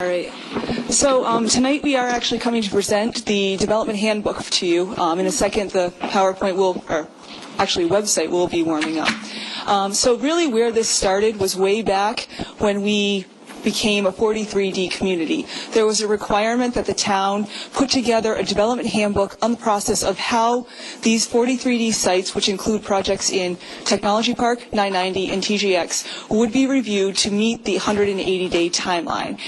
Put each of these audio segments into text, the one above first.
All right. So tonight we are actually coming to present the development handbook to you. In a second, the PowerPoint website will be warming up. So really where this started was way back when we became a 43D community. There was a requirement that the town put together a development handbook on the process of how these 43D sites, which include projects in Technology Park, 990, and TJX, would be reviewed to meet the 180-day timeline.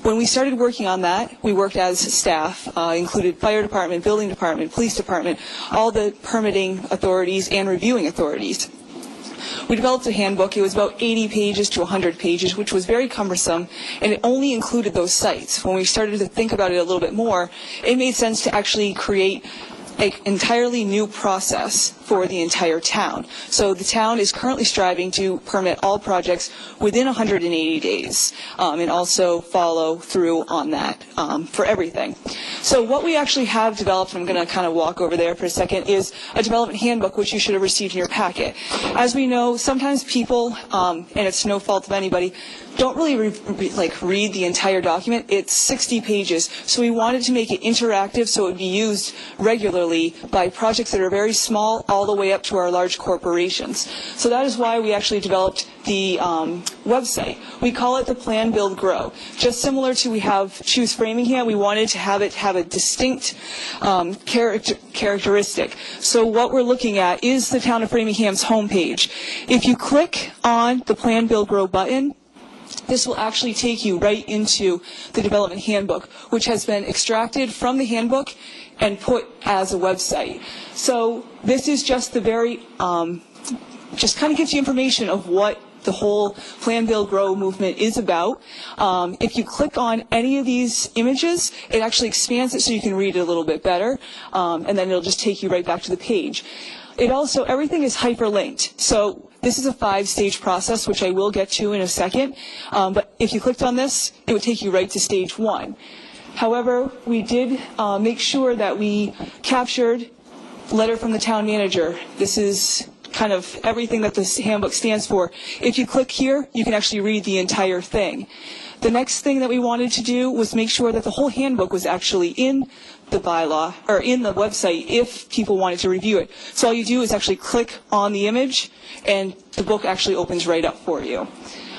When we started working on that, we worked as staff, included fire department, building department, police department, all the permitting authorities and reviewing authorities. We developed a handbook. It was about 80 pages to 100 pages, which was very cumbersome, and it only included those sites. When we started to think about it a little bit more, it made sense to actually create an entirely new process for the entire town. So the town is currently striving to permit all projects within 180 days and also follow through on that for everything. So what we actually have developed, and I'm going to kind of walk over there for a second, is a development handbook, which you should have received in your packet. As we know, sometimes people, and it's no fault of anybody, don't really read the entire document. It's 60 pages, so we wanted to make it interactive so it would be used regularly by projects that are very small all the way up to our large corporations. So that is why we actually developed the website. We call it the Plan, Build, Grow. Just similar to we have Choose Framingham, we wanted to have it have a distinct characteristic. So what we're looking at is the town of Framingham's homepage. If you click on the Plan, Build, Grow button, this will actually take you right into the development handbook, which has been extracted from the handbook and put as a website. So this is just the very, just kind of gives you information of what the whole Plan, Build, Grow movement is about. If you click on any of these images, it actually expands it so you can read it a little bit better, and then it'll just take you right back to the page. It also, everything is hyperlinked. So this is a 5-stage process, which I will get to in a second. But if you clicked on this, it would take you right to stage 1. However, we did make sure that we captured letter from the town manager. This is kind of everything that this handbook stands for. If you click here, you can actually read the entire thing. The next thing that we wanted to do was make sure that the whole handbook was actually in the bylaw, or in the website, if people wanted to review it. So all you do is actually click on the image, and the book actually opens right up for you.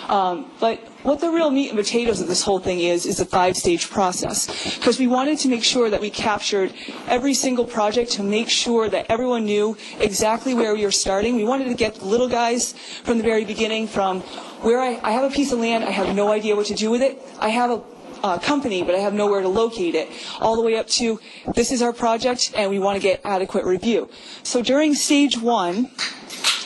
But what the real meat and potatoes of this whole thing is a 5-stage process, because we wanted to make sure that we captured every single project to make sure that everyone knew exactly where we were starting. We wanted to get the little guys from the very beginning, from where I have a piece of land, I have no idea what to do with it. I have a company, but I have nowhere to locate it, all the way up to this is our project and we want to get adequate review. So during stage 1,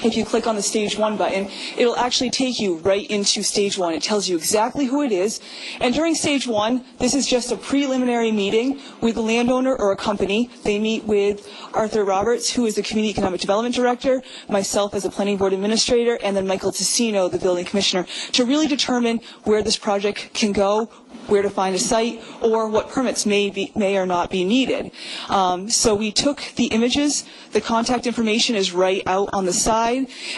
if you click on the stage 1 button, it'll actually take you right into stage 1. It tells you exactly who it is. And during stage 1, this is just a preliminary meeting with a landowner or a company. They meet with Arthur Roberts, who is the Community Economic Development Director, myself as a Planning Board Administrator, and then Michael Tessino, the Building Commissioner, to really determine where this project can go, where to find a site, or what permits may or not be needed. So we took the images, the contact information is right out on the side,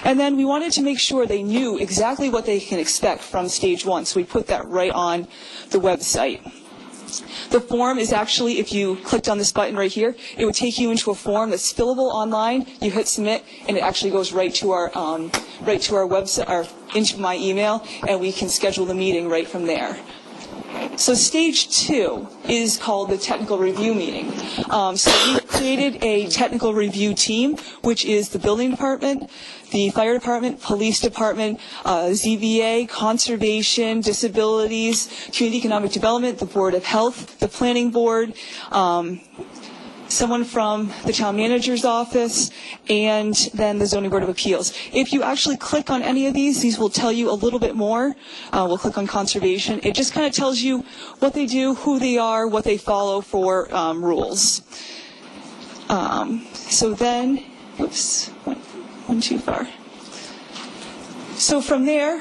and then we wanted to make sure they knew exactly what they can expect from stage 1, so we put that right on the website. The form is actually, if you clicked on this button right here, it would take you into a form that's fillable online. You hit submit, and it actually goes right to our website, or into my email, and we can schedule the meeting right from there. So stage 2 is called the technical review meeting. So we created a technical review team, which is the building department, the fire department, police department, ZBA, conservation, disabilities, community economic development, the board of health, the planning board, someone from the town manager's office, and then the zoning board of appeals. If you actually click on any of these will tell you a little bit more. We'll click on conservation. It just kind of tells you what they do, who they are, what they follow for rules. So then, oops, went too far. So from there,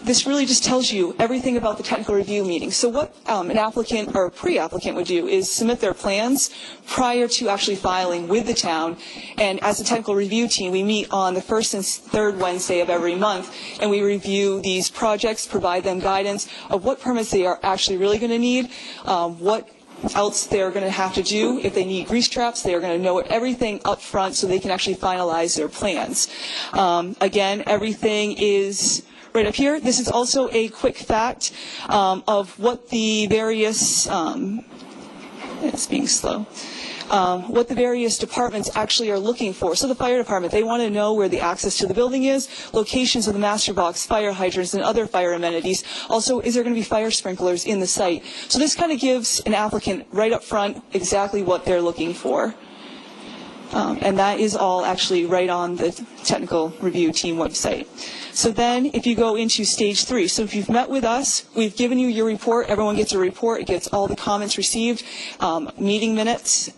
this really just tells you everything about the technical review meeting. So what an applicant or a pre-applicant would do is submit their plans prior to actually filing with the town. And as a technical review team, we meet on the first and third Wednesday of every month, and we review these projects, provide them guidance of what permits they are actually really going to need, what else they're going to have to do. If they need grease traps, they are going to know everything up front so they can actually finalize their plans. Again, everything is right up here. This is also a quick fact of what the various, it's being slow. What the various departments actually are looking for. So the fire department, they want to know where the access to the building is, locations of the master box, fire hydrants, and other fire amenities. Also, is there going to be fire sprinklers in the site? So this kind of gives an applicant right up front exactly what they're looking for. And that is all actually right on the technical review team website. So then if you go into stage 3, so if you've met with us, we've given you your report, everyone gets a report, it gets all the comments received, meeting minutes.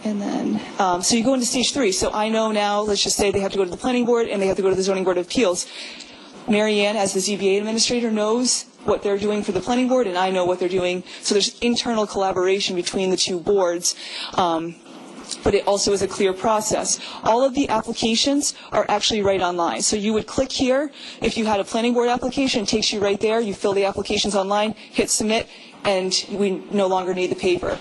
And then, so you go into stage 3. So I know now, let's just say they have to go to the planning board and they have to go to the zoning board of appeals. Mary Ann, as the ZBA administrator, knows what they're doing for the planning board, and I know what they're doing. So there's internal collaboration between the two boards. But it also is a clear process. All of the applications are actually right online. So you would click here. If you had a planning board application, it takes you right there. You fill the applications online, hit submit, and we no longer need the paper.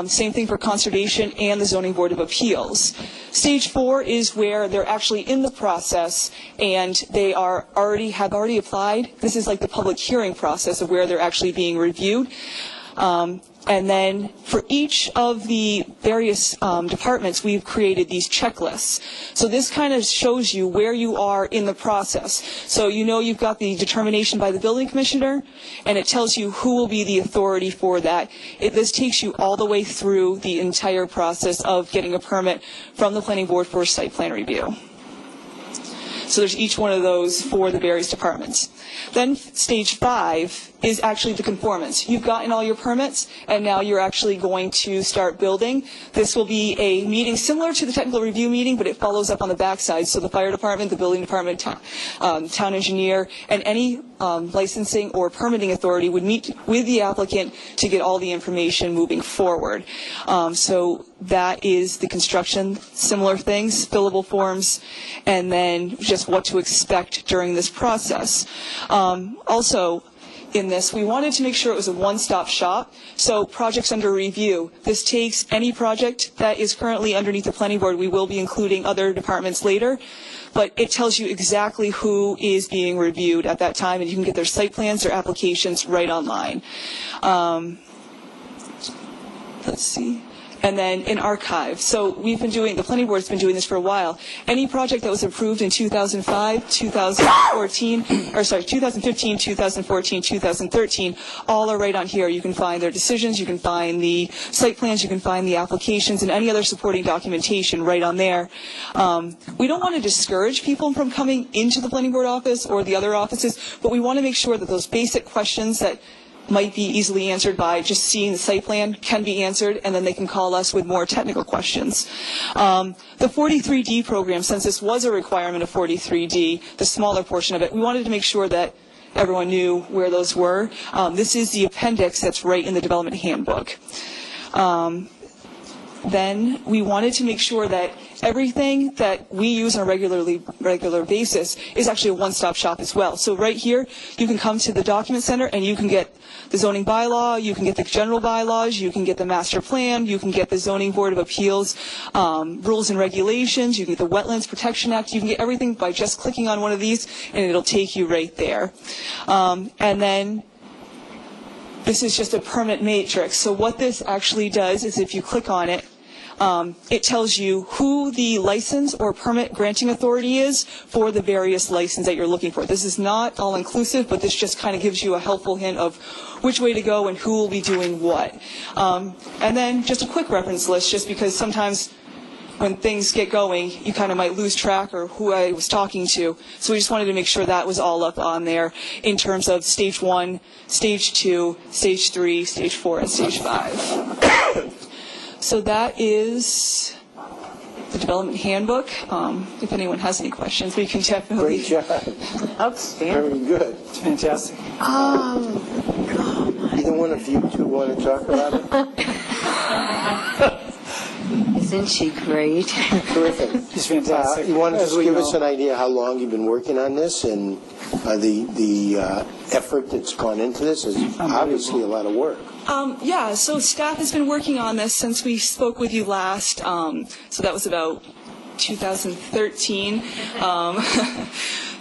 Same thing for conservation and the zoning board of appeals. Stage 4 is where they're actually in the process and they are have already applied. This is like the public hearing process of where they're actually being reviewed. And then for each of the various departments, we've created these checklists. So this kind of shows you where you are in the process. So you know you've got the determination by the building commissioner, and it tells you who will be the authority for that. This takes you all the way through the entire process of getting a permit from the planning board for site plan review. So there's each one of those for the various departments. Then stage 5 is actually the conformance. You've gotten all your permits, and now you're actually going to start building. This will be a meeting similar to the technical review meeting, but it follows up on the backside. So the fire department, the building department, town engineer, and any licensing or permitting authority would meet with the applicant to get all the information moving forward. So that is the construction, similar things, fillable forms, and then just what to expect during this process. Also, in this, we wanted to make sure it was a one-stop shop. So projects under review. This takes any project that is currently underneath the planning board. We will be including other departments later, but it tells you exactly who is being reviewed at that time, and you can get their site plans, their applications right online. Let's see. And then in archive. So we've been doing, the planning board's been doing this for a while. Any project that was approved in 2005, 2014, or sorry, 2015, 2014, 2013, all are right on here. You can find their decisions, you can find the site plans, you can find the applications, and any other supporting documentation right on there. We don't want to discourage people from coming into the planning board office or the other offices, but we want to make sure that those basic questions that might be easily answered by just seeing the site plan can be answered, and then they can call us with more technical questions. The 43D program, since this was a requirement of 43D, the smaller portion of it, we wanted to make sure that everyone knew where those were. This is the appendix that's right in the development handbook. Then we wanted to make sure that everything that we use on a regular basis is actually a one-stop shop as well. So right here, you can come to the document center and you can get the zoning bylaw, you can get the general bylaws, you can get the master plan, you can get the zoning board of appeals rules and regulations, you can get the Wetlands Protection Act, you can get everything by just clicking on one of these, and it'll take you right there. And then this is just a permit matrix. So what this actually does is if you click on it, it tells you who the license or permit granting authority is for the various license that you're looking for. This is not all-inclusive, but this just kind of gives you a helpful hint of which way to go and who will be doing what. And then just a quick reference list, just because sometimes when things get going, you kind of might lose track or who I was talking to. So we just wanted to make sure that was all up on there in terms of stage 1, stage 2, stage 3, stage 4, and stage 5. So that is the Development Handbook, if anyone has any questions. We can definitely... Great job. Outstanding. Very good. Fantastic. Either one of you two want to talk about it? Isn't she great? Terrific. She's fantastic. You want to As just we give know. us an idea how long you've been working on this and the effort that's gone into this is obviously a lot of work. Yeah, so staff has been working on this since we spoke with you last. So that was about 2013.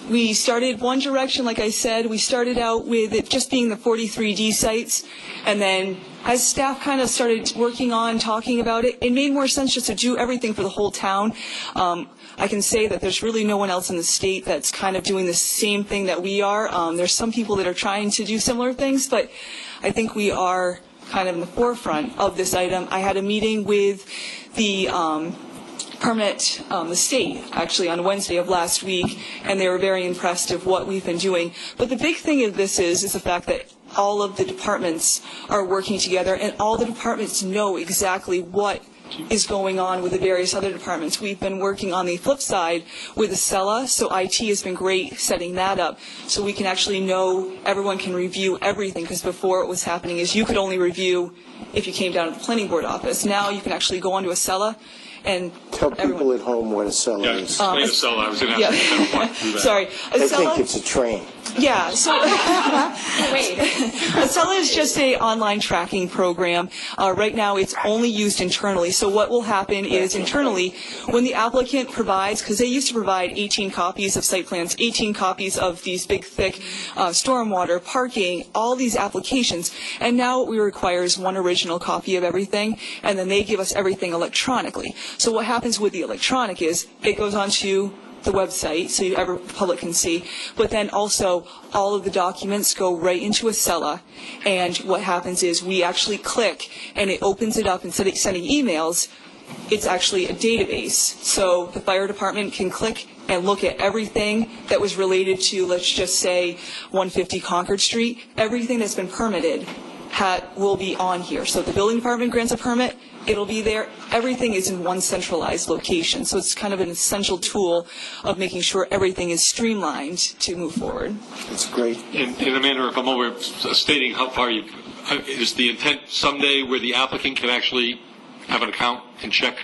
We started one direction, like I said. We started out with it just being the 43D sites, and then as staff kind of started working on talking about it, it made more sense just to do everything for the whole town. I can say that there's really no one else in the state that's kind of doing the same thing that we are. There's some people that are trying to do similar things, but I think we are kind of in the forefront of this item. I had a meeting with the permit, the state, actually, on Wednesday of last week, and they were very impressed of what we've been doing. But the big thing of this is the fact that all of the departments are working together, and all the departments know exactly what is going on with the various other departments. We've been working on the flip side with Acela, so IT has been great setting that up, so we can actually know, everyone can review everything, because before what was happening is you could only review if you came down to the planning board office. Now you can actually go onto Acela and Tell people at home what a cellar Yeah, is. explain Acela. I was going to ask you to walk through that. Sorry, They think Acela. it's a train. Yeah, so Acela is just an online tracking program. Right now, it's only used internally. So what will happen is internally, when the applicant provides, because they used to provide 18 copies of site plans, 18 copies of these big, thick stormwater, parking, all these applications, and now what we require is one original copy of everything, and then they give us everything electronically. So what happens with the electronic is it goes onto the website so every public can see, but then also all of the documents go right into Acela, and what happens is we actually click and it opens it up. Instead of sending emails, it's actually a database, so the fire department can click and look at everything that was related to, let's just say, 150 Concord Street. Everything that's been permitted will be on here. So if the building department grants a permit, it'll be there. Everything is in one centralized location. So it's kind of an essential tool of making sure everything is streamlined to move forward. It's great. And Amanda, if I'm over stating how far you, is the intent someday where the applicant can actually have an account and check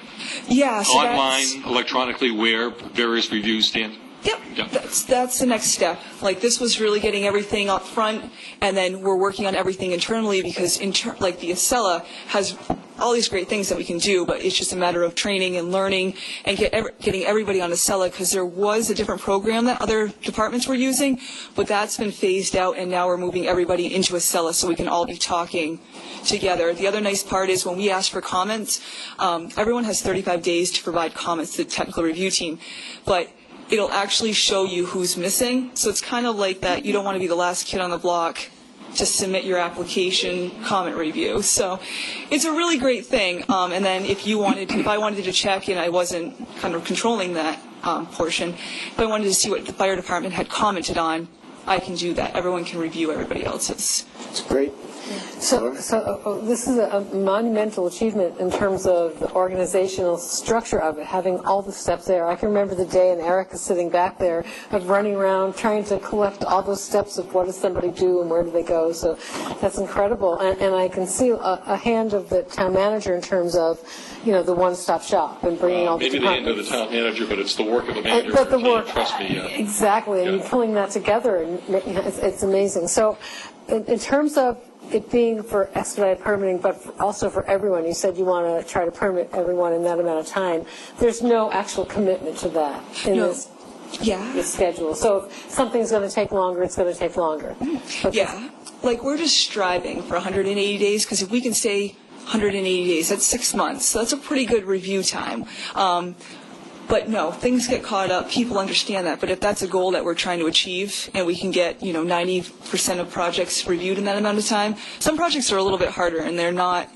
Yeah, so online, electronically, where various reviews stand? Yep, Yeah. that's the next step. Like, this was really getting everything up front, and then we're working on everything internally, because like the Acela has all these great things that we can do, but it's just a matter of training and learning and getting everybody on Acela, because there was a different program that other departments were using, but that's been phased out, and now we're moving everybody into Acela so we can all be talking together. The other nice part is when we ask for comments, everyone has 35 days to provide comments to the technical review team, but it'll actually show you who's missing. So it's kind of like that. You don't want to be the last kid on the block to submit your application comment review. So it's a really great thing. And then if I wanted to check, and I wasn't kind of controlling that portion, if I wanted to see what the fire department had commented on, I can do that. Everyone can review everybody else's. It's great. So this is a monumental achievement in terms of the organizational structure of it, having all the steps there. I can remember the day, and Erica sitting back there, of running around trying to collect all those steps of what does somebody do and where do they go. So that's incredible. And I can see a hand of the town manager in terms of, the one-stop shop and bringing all the Maybe the hand of the town manager, but it's the work of the manager. But the work, trust me. exactly, and pulling that together, and it's amazing. So in terms of it being for expedited permitting, but also for everyone, you said you want to try to permit everyone in that amount of time. There's no actual commitment to that in this schedule. So if something's going to take longer, it's going to take longer. Yeah, like we're just striving for 180 days, because if we can stay 180 days, that's 6 months. So that's a pretty good review time. But no, things get caught up. People understand that. But if that's a goal that we're trying to achieve, and we can get 90% of projects reviewed in that amount of time, some projects are a little bit harder, and they're not.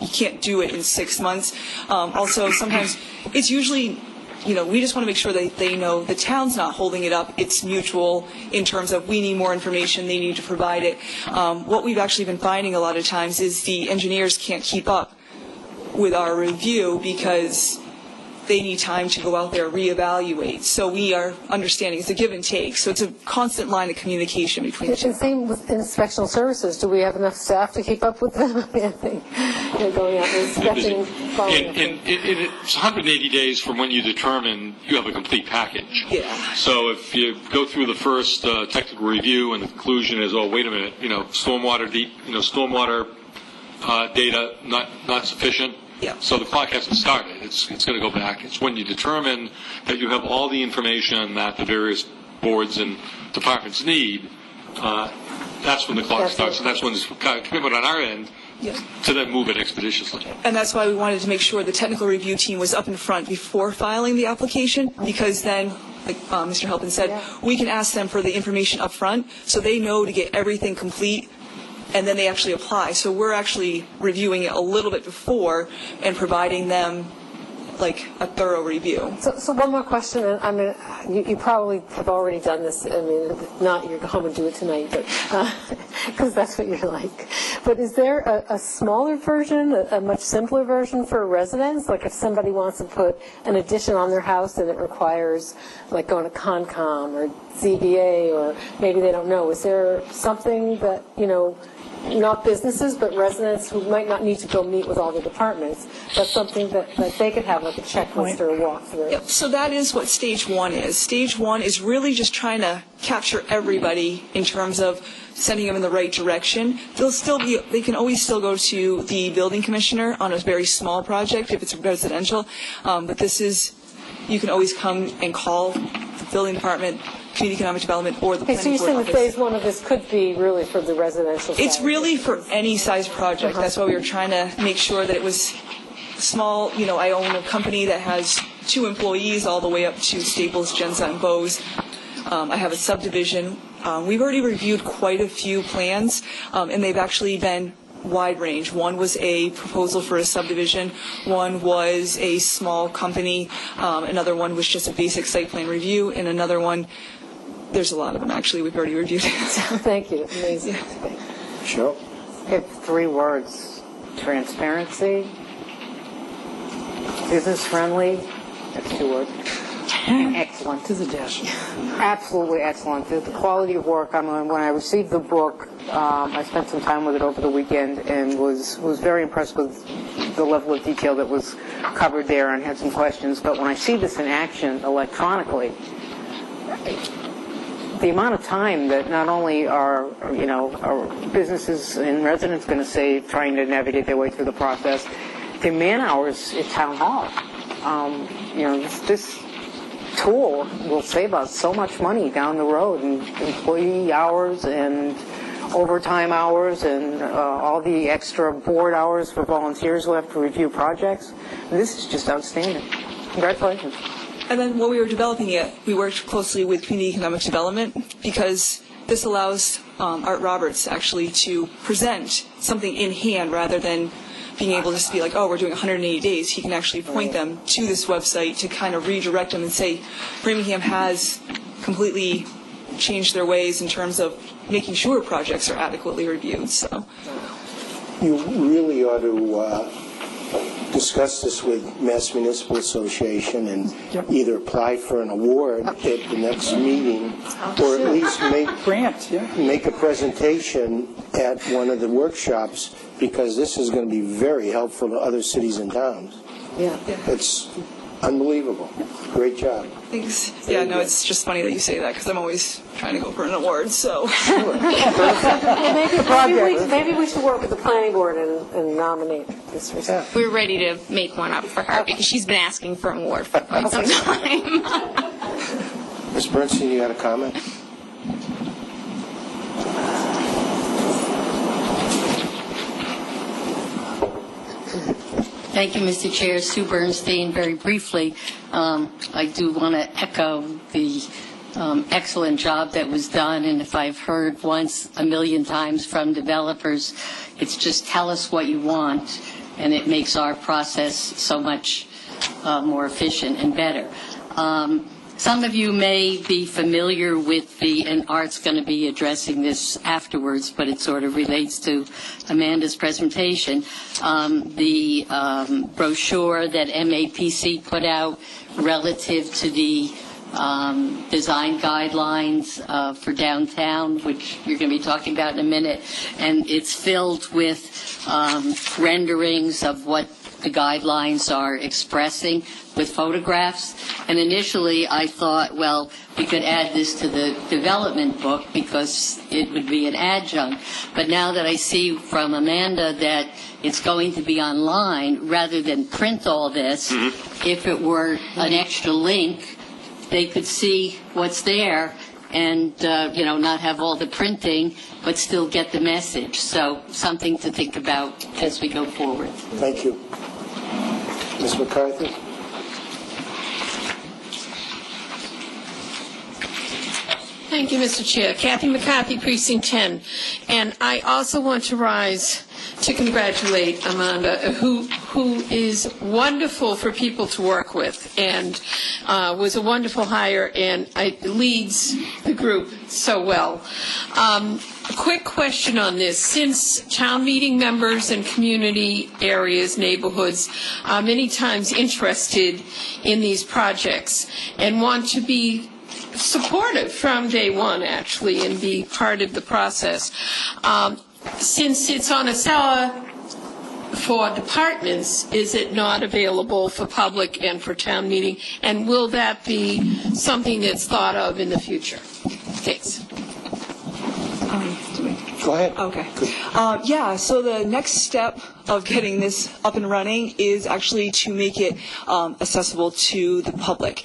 You can't do it in 6 months. Also, sometimes it's usually. We just want to make sure that they know the town's not holding it up. It's mutual in terms of we need more information, they need to provide it. What we've actually been finding a lot of times is the engineers can't keep up with our review, because they need time to go out there, reevaluate. So we are understanding it's a give and take. So it's a constant line of communication between the two. And same with inspectional services. Do we have enough staff to keep up with them? Going out and inspecting, following up. It's 180 days from when you determine you have a complete package. Yeah. So if you go through the first technical review and the conclusion is, oh, wait a minute, stormwater data not sufficient. Yeah. So the clock hasn't started. It's going to go back. It's when you determine that you have all the information that the various boards and departments need. That's when the clock starts, and that's when there's commitment on our end to then move it expeditiously. And that's why we wanted to make sure the technical review team was up in front before filing the application, because then, like Mr. Halpin said, we can ask them for the information up front so they know to get everything complete, and then they actually apply. So we're actually reviewing it a little bit before and providing them like a thorough review. So one more question, and I mean, you probably have already done this. I mean, if not, you go home and do it tonight, but because that's what you're like. But is there a smaller version, a much simpler version for residents? Like if somebody wants to put an addition on their house and it requires like going to Concom or ZBA, or maybe they don't know. Is there something that, not businesses, but residents who might not need to go meet with all the departments, but something that they could have like a checklist or a walkthrough? Yep. So that is what stage one is. Stage one is really just trying to capture everybody in terms of sending them in the right direction. They can always still go to the building commissioner on a very small project if it's residential, but you can always come and call the building department, community economic development, or the planning board office. So you're saying that phase one of this could be really for the residential side? It's really for any size project. That's why we were trying to make sure that it was small. I own a company that has 2 employees all the way up to Staples, Genza, and Bose. I have a subdivision. We've already reviewed quite a few plans, and they've actually been wide range. One was a proposal for a subdivision. One was a small company. Another one was just a basic site plan review. And another one, there's a lot of them actually. We've already reviewed it. Thank you. Amazing. Sure. It's 3 words: transparency, business friendly. That's 2 words. Excellent. To the dash. Absolutely excellent. The quality of work. When I received the book, I spent some time with it over the weekend and was very impressed with the level of detail that was covered there, and had some questions. But when I see this in action electronically, the amount of time that not only are businesses and residents going to save trying to navigate their way through the process, the man hours at town hall. This tool will save us so much money down the road, and employee hours and overtime hours and all the extra board hours for volunteers who have to review projects. This is just outstanding. Congratulations. And then when we were developing it, we worked closely with community economic development, because this allows Art Roberts actually to present something in hand rather than being able to just be like, oh, we're doing 180 days. He can actually point them to this website to kind of redirect them and say, Framingham has completely changed their ways in terms of making sure projects are adequately reviewed. So You really ought to discuss this with Mass Municipal Association and either apply for an award at the next meeting, or at least make a presentation at one of the workshops, because this is going to be very helpful to other cities and towns. Yeah. It's unbelievable. Great job. thanks. Yeah, no, it's just funny that you say that, because I'm always trying to go for an award. So Maybe we should work with the planning board and nominate this person. We're ready to make one up for her because she's been asking for an award for quite some time. Ms. Bernstein, you got a comment? Thank you, Mr. Chair. Sue Bernstein. Very briefly, I do want to echo the excellent job that was done. And if I've heard once a million times from developers, it's just tell us what you want, and it makes our process so much more efficient and better. Some of you may be familiar with and Art's going to be addressing this afterwards, but it sort of relates to Amanda's presentation. The brochure that MAPC put out relative to the design guidelines for downtown, which you're going to be talking about in a minute, and it's filled with renderings of what the guidelines are expressing with photographs. And initially I thought, well, we could add this to the development book because it would be an adjunct. But now that I see from Amanda that it's going to be online rather than print all this, if it were an extra link, they could see what's there and, not have all the printing, but still get the message. So something to think about as we go forward. Thank you. Ms. McCarthy? Thank you, Mr. Chair. Kathy McCarthy, Precinct 10. And I also want to rise to congratulate Amanda, who is wonderful for people to work with and was a wonderful hire and leads the group so well. A quick question on this. Since town meeting members and community areas, neighborhoods, are many times interested in these projects and want to be supportive from day one, actually, and be part of the process, since it's on a seller for departments, is it not available for public and for town meeting? And will that be something that's thought of in the future? Thanks. Go ahead. Okay. So the next step of getting this up and running is actually to make it accessible to the public.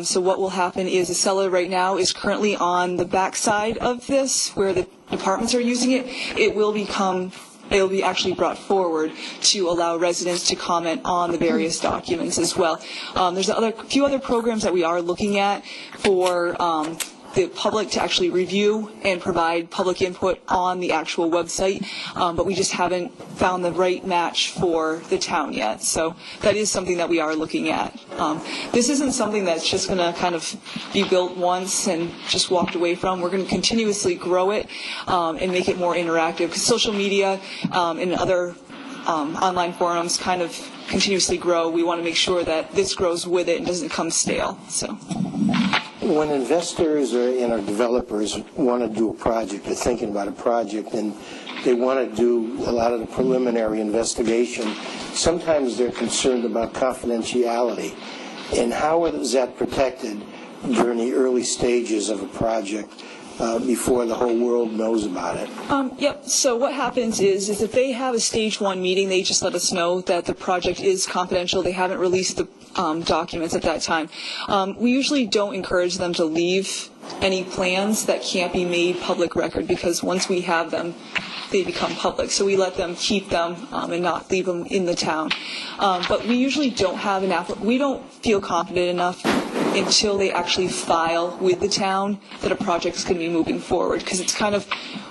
So what will happen is the seller right now is currently on the back side of this where the departments are using it. It will be actually brought forward to allow residents to comment on the various documents as well. There's a few other programs that we are looking at for the public to actually review and provide public input on the actual website, but we just haven't found the right match for the town yet. So that is something that we are looking at. This isn't something that's just going to kind of be built once and just walked away from. We're going to continuously grow it and make it more interactive, because social media and other online forums kind of continuously grow. We want to make sure that this grows with it and doesn't come stale. So. When investors or developers want to do a project, they're thinking about a project, and they want to do a lot of the preliminary investigation, sometimes they're concerned about confidentiality. And how is that protected during the early stages of a project before the whole world knows about it? Yep. So what happens is if they have a stage 1 meeting, they just let us know that the project is confidential. They haven't released the documents at that time. We usually don't encourage them to leave any plans that can't be made public record, because once we have them, they become public. So we let them keep them and not leave them in the town. But we usually don't have we don't feel confident enough until they actually file with the town that a project is going to be moving forward, because it's kind of,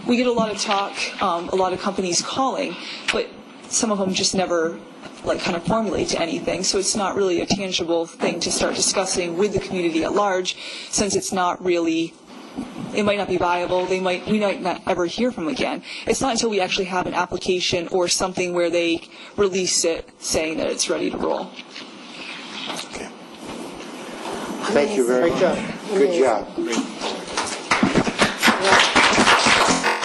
we get a lot of talk, a lot of companies calling, but some of them just never kind of formulate to anything. So it's not really a tangible thing to start discussing with the community at large, since it's not really, it might not be viable. We might not ever hear from them again. It's not until we actually have an application or something where they release it saying that it's ready to roll. Okay. Thank you very much. Good job.